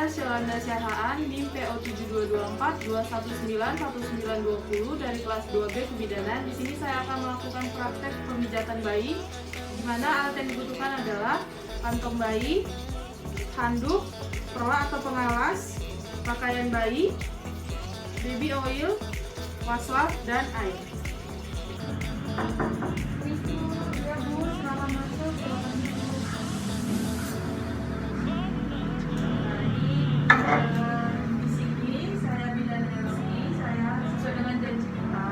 Syolanda Syahaan NIM PO 722421911920 dari kelas 2B Kebidanan. Di sini saya akan melakukan praktek pemijatan bayi, di mana alat yang dibutuhkan adalah kantong bayi, handuk, perla atau pengalas, pakaian bayi, baby oil, wastafel, dan air. Ya Bu, silakan masuk, silakan masuk. Di sini saya bidan Elsi, saya sesuai dengan janji kita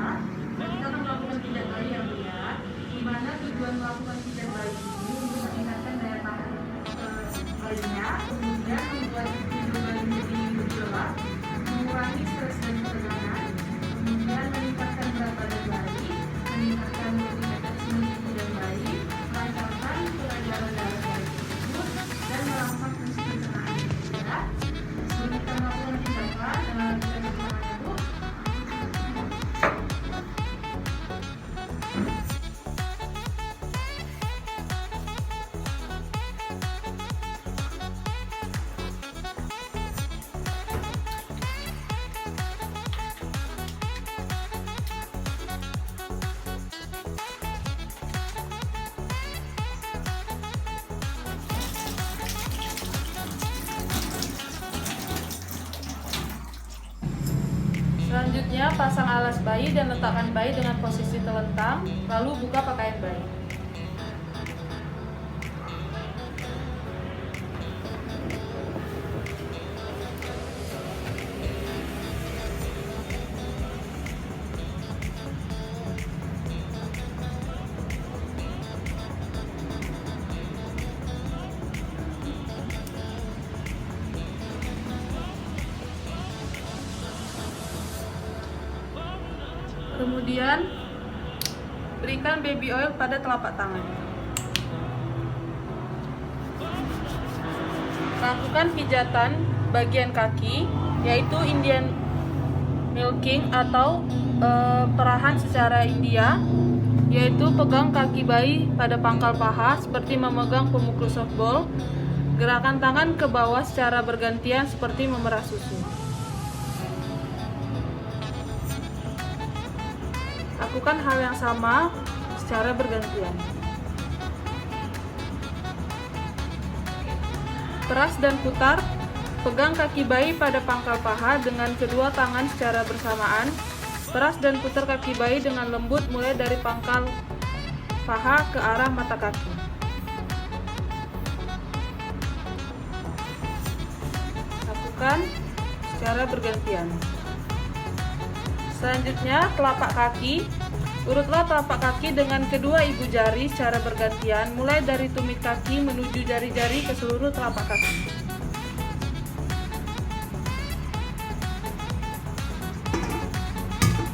akan melakukan pijat bayi ya Bu ya. Di mana tujuan melakukan pijat bayi ini untuk meningkatkan daya tahan bayinya, kemudian membuat tidur bayi menjadi lebih lelap, mengurangi stres dan ketegangan, kemudian meningkatkan berat badan bayi, meningkatkan deteksi tubuh dan bayi, melancarkan peredaran darah bayi tersebut, dan merangsang fungsi pencernaan juga. Sebelum kita melakukan tindakan, kita bertanya Bu. Selanjutnya, pasang alas bayi dan letakkan bayi dengan posisi telentang, lalu buka pakaian bayi. Kemudian, berikan baby oil pada telapak tangan. Lakukan pijatan bagian kaki, yaitu Indian milking atau perahan secara India, yaitu pegang kaki bayi pada pangkal paha seperti memegang pemukul softball. Gerakan tangan ke bawah secara bergantian seperti memerah susu. Lakukan hal yang sama secara bergantian. Peras dan putar, pegang kaki bayi pada pangkal paha dengan kedua tangan secara bersamaan. Peras dan putar kaki bayi dengan lembut mulai dari pangkal paha ke arah mata kaki. Lakukan secara bergantian. Selanjutnya, telapak kaki. Urutlah telapak kaki dengan kedua ibu jari secara bergantian, mulai dari tumit kaki menuju jari-jari ke seluruh telapak kaki.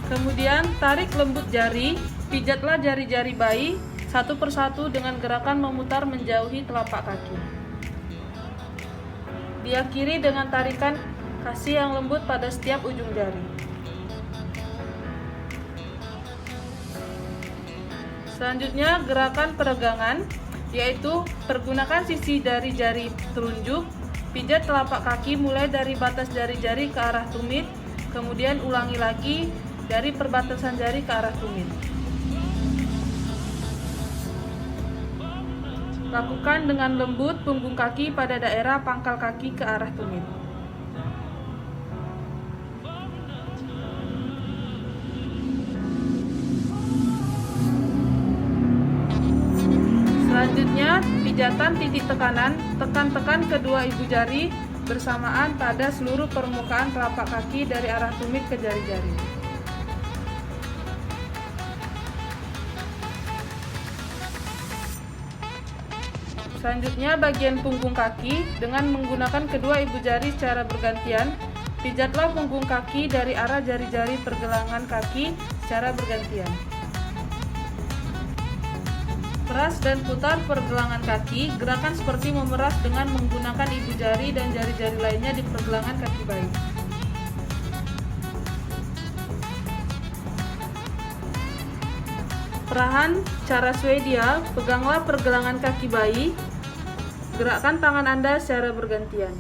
Kemudian, tarik lembut jari, pijatlah jari-jari bayi satu persatu dengan gerakan memutar menjauhi telapak kaki. Diakhiri dengan tarikan kasih yang lembut pada setiap ujung jari. Selanjutnya, gerakan peregangan, yaitu pergunakan sisi dari jari telunjuk, pijat telapak kaki mulai dari batas jari-jari ke arah tumit, kemudian ulangi lagi dari perbatasan jari ke arah tumit. Lakukan dengan lembut punggung kaki pada daerah pangkal kaki ke arah tumit. Selanjutnya, pijatan titik tekanan, tekan-tekan kedua ibu jari bersamaan pada seluruh permukaan telapak kaki dari arah tumit ke jari-jari. Selanjutnya, bagian punggung kaki dengan menggunakan kedua ibu jari secara bergantian, pijatlah punggung kaki dari arah jari-jari pergelangan kaki secara bergantian. Peras dan putar pergelangan kaki, gerakan seperti memeras dengan menggunakan ibu jari dan jari-jari lainnya di pergelangan kaki bayi. Perahan cara Swedia, peganglah pergelangan kaki bayi, gerakkan tangan Anda secara bergantian.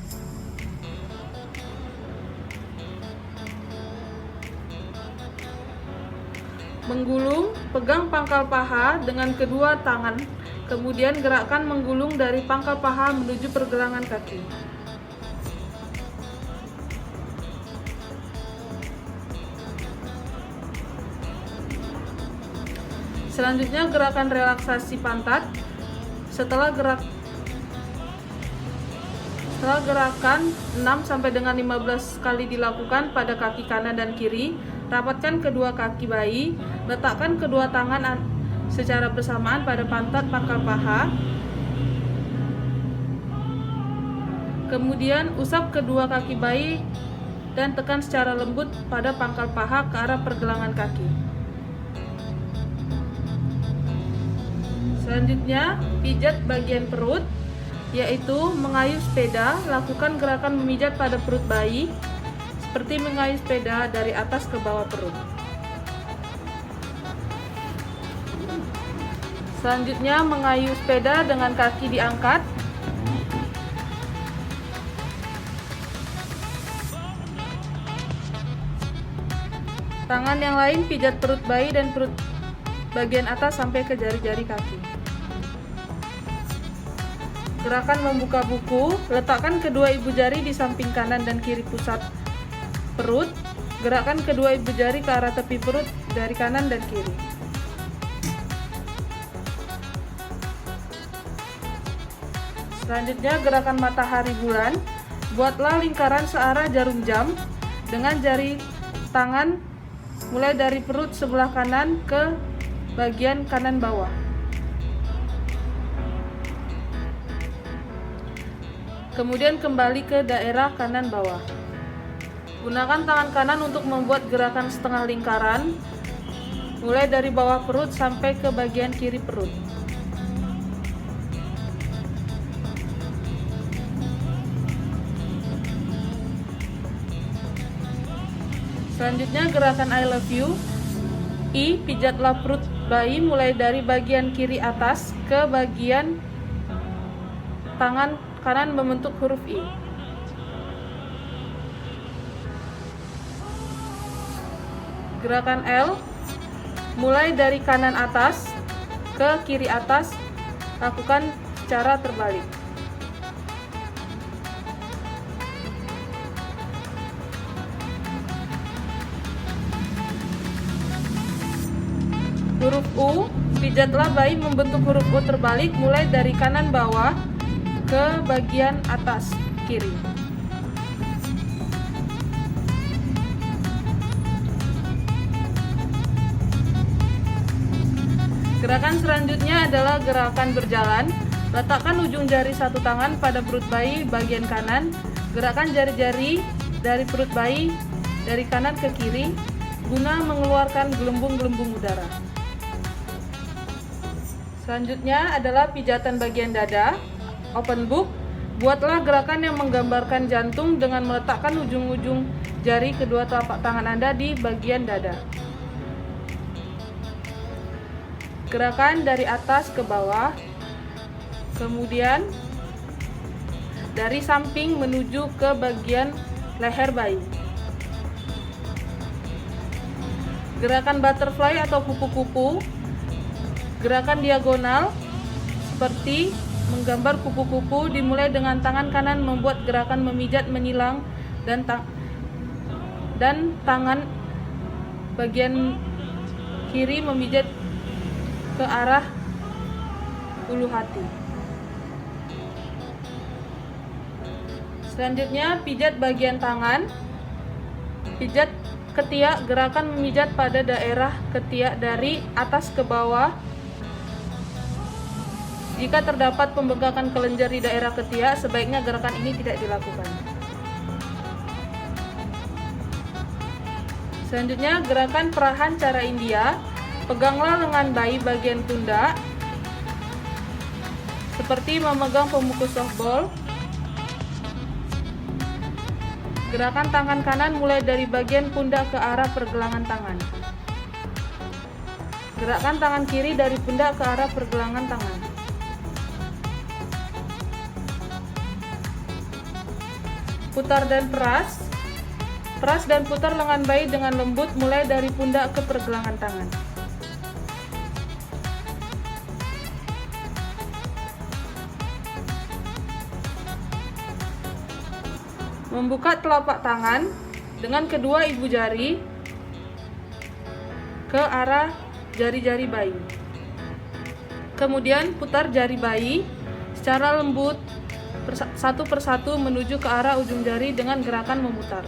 Menggulung, pegang pangkal paha dengan kedua tangan, kemudian gerakkan menggulung dari pangkal paha menuju pergelangan kaki. Selanjutnya gerakan relaksasi pantat. Setelah gerakan 6 sampai dengan 15 kali dilakukan pada kaki kanan dan kiri, rapatkan kedua kaki bayi, letakkan kedua tangan secara bersamaan pada pantat pangkal paha. Kemudian usap kedua kaki bayi dan tekan secara lembut pada pangkal paha ke arah pergelangan kaki. Selanjutnya, pijat bagian perut, yaitu mengayuh sepeda. Lakukan gerakan memijat pada perut bayi seperti mengayuh sepeda dari atas ke bawah perut. Selanjutnya, mengayuh sepeda dengan kaki diangkat. Tangan yang lain pijat perut bayi dan perut bagian atas sampai ke jari-jari kaki. Gerakan membuka buku, letakkan kedua ibu jari di samping kanan dan kiri pusat perut. Gerakkan kedua ibu jari ke arah tepi perut dari kanan dan kiri. Selanjutnya, gerakan matahari bulan. Buatlah lingkaran searah jarum jam dengan jari tangan mulai dari perut sebelah kanan ke bagian kanan bawah. Kemudian kembali ke daerah kanan bawah. Gunakan tangan kanan untuk membuat gerakan setengah lingkaran, mulai dari bawah perut sampai ke bagian kiri perut. Selanjutnya, gerakan I love you. I, pijatlah perut bayi mulai dari bagian kiri atas ke bagian tangan kanan membentuk huruf I. Gerakan L, mulai dari kanan atas ke kiri atas, lakukan secara terbalik. Huruf U, pijatlah bayi membentuk huruf U terbalik mulai dari kanan bawah ke bagian atas kiri. Gerakan selanjutnya adalah gerakan berjalan. Letakkan ujung jari satu tangan pada perut bayi bagian kanan. Gerakkan jari-jari dari perut bayi dari kanan ke kiri guna mengeluarkan gelembung-gelembung udara. Selanjutnya adalah pijatan bagian dada. Open book. Buatlah gerakan yang menggambarkan jantung dengan meletakkan ujung-ujung jari kedua telapak tangan Anda di bagian dada. Gerakan dari atas ke bawah, kemudian dari samping menuju ke bagian leher bayi. Gerakan butterfly atau kupu-kupu, gerakan diagonal seperti menggambar kupu-kupu, dimulai dengan tangan kanan membuat gerakan memijat menyilang dan tangan bagian kiri memijat ke arah ulu hati. Selanjutnya, pijat bagian tangan. Pijat ketiak, gerakan memijat pada daerah ketiak dari atas ke bawah. Jika terdapat pembengkakan kelenjar di daerah ketiak, sebaiknya gerakan ini tidak dilakukan. Selanjutnya, gerakan perahan cara India. Peganglah lengan bayi bagian pundak seperti memegang pemukus softball. Gerakan tangan kanan mulai dari bagian pundak ke arah pergelangan tangan. Gerakan tangan kiri dari pundak ke arah pergelangan tangan. Putar dan peras. Peras dan putar lengan bayi dengan lembut mulai dari pundak ke pergelangan tangan. Membuka telapak tangan dengan kedua ibu jari ke arah jari-jari bayi. Kemudian putar jari bayi secara lembut satu persatu menuju ke arah ujung jari dengan gerakan memutar.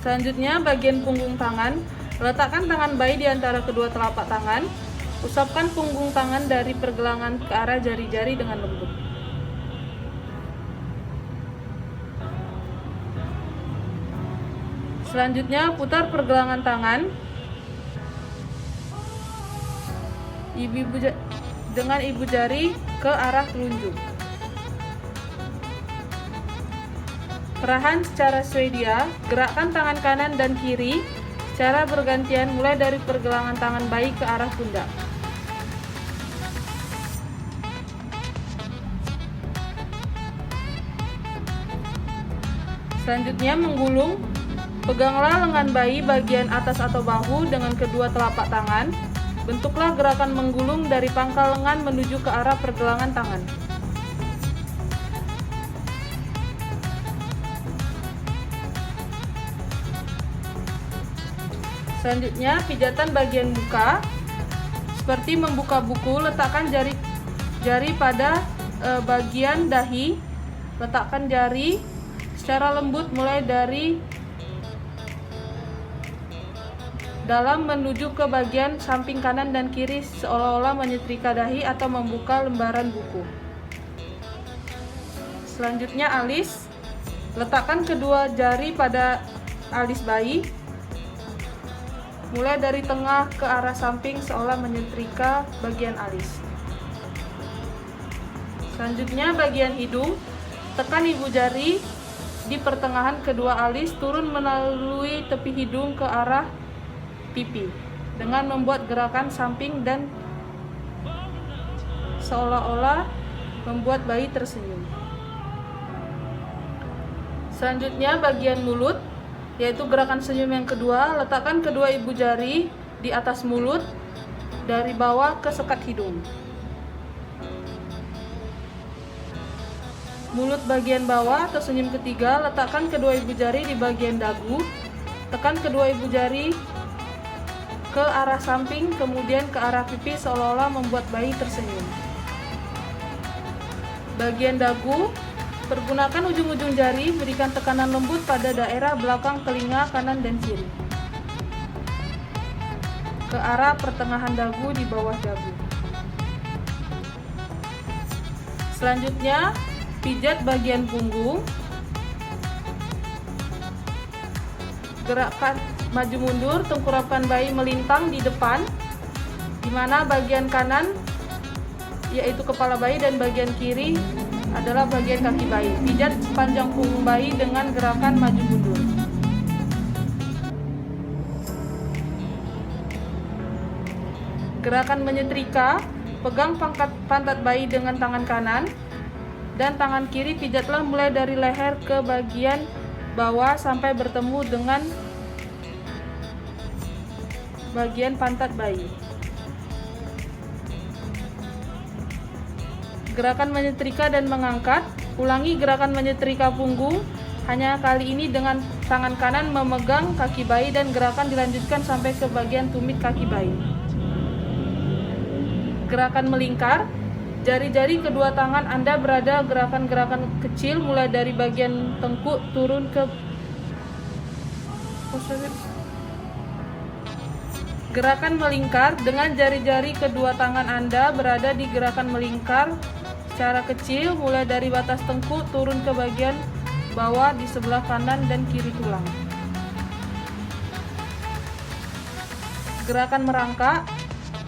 Selanjutnya, bagian punggung tangan. Letakkan tangan bayi di antara kedua telapak tangan. Usapkan punggung tangan dari pergelangan ke arah jari-jari dengan lembut. Selanjutnya, putar pergelangan tangan dengan ibu jari ke arah telunjuk. Perahan secara Swedia, gerakkan tangan kanan dan kiri secara bergantian mulai dari pergelangan tangan bayi ke arah pundak. Selanjutnya, menggulung. Peganglah lengan bayi bagian atas atau bahu dengan kedua telapak tangan. Bentuklah gerakan menggulung dari pangkal lengan menuju ke arah pergelangan tangan. Selanjutnya, pijatan bagian muka. Seperti membuka buku, letakkan jari pada bagian dahi. Letakkan jari secara lembut mulai dari dalam menuju ke bagian samping kanan dan kiri seolah-olah menyetrika dahi atau membuka lembaran buku. Selanjutnya, alis. Letakkan kedua jari pada alis bayi. Mulai dari tengah ke arah samping seolah menyetrika bagian alis. Selanjutnya, bagian hidung. Tekan ibu jari di pertengahan kedua alis turun melalui tepi hidung ke arah pipi dengan membuat gerakan samping dan seolah-olah membuat bayi tersenyum. Selanjutnya, bagian mulut, yaitu gerakan senyum yang kedua. Letakkan kedua ibu jari di atas mulut dari bawah ke sekat hidung. Mulut bagian bawah atau senyum ketiga, letakkan kedua ibu jari di bagian dagu. Tekan kedua ibu jari ke arah samping, kemudian ke arah pipi seolah-olah membuat bayi tersenyum. Bagian dagu, pergunakan ujung-ujung jari, berikan tekanan lembut pada daerah belakang telinga kanan dan kiri, ke arah pertengahan dagu di bawah dagu. Selanjutnya, pijat bagian punggung. Gerakan maju mundur, tengkurapan bayi melintang di depan, di mana bagian kanan yaitu kepala bayi dan bagian kiri adalah bagian kaki bayi. Pijat sepanjang punggung bayi dengan gerakan maju mundur. Gerakan menyetrika, pegang pantat bayi dengan tangan kanan dan tangan kiri, pijatlah mulai dari leher ke bagian bawah sampai bertemu dengan bagian pantat bayi. Gerakan menyetrika dan mengangkat. Ulangi gerakan menyetrika punggung, hanya kali ini dengan tangan kanan memegang kaki bayi dan gerakan dilanjutkan sampai ke bagian tumit kaki bayi. Gerakan melingkar. Jari-jari kedua tangan Anda berada gerakan-gerakan kecil mulai dari bagian tengkuk turun ke gerakan melingkar. Dengan jari-jari kedua tangan Anda berada di gerakan melingkar secara kecil mulai dari batas tengkuk turun ke bagian bawah di sebelah kanan dan kiri tulang. Gerakan merangkak.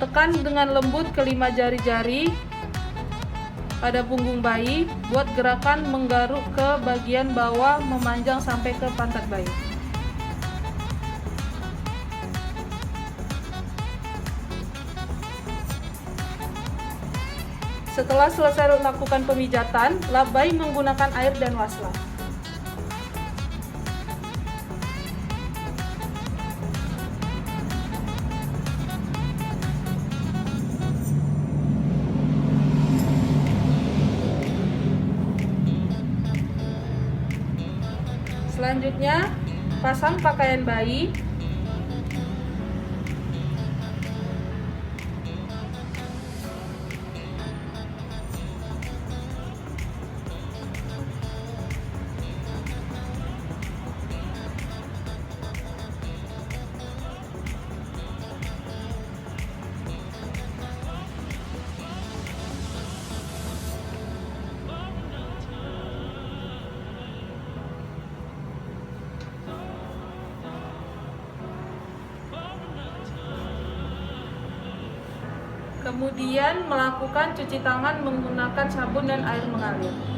Tekan dengan lembut kelima jari-jari pada punggung bayi, buat gerakan menggaruk ke bagian bawah memanjang sampai ke pantat bayi. Setelah selesai melakukan pemijatan, lap bayi menggunakan air dan waslah. Selanjutnya, pasang pakaian bayi. Kemudian melakukan cuci tangan menggunakan sabun dan air mengalir.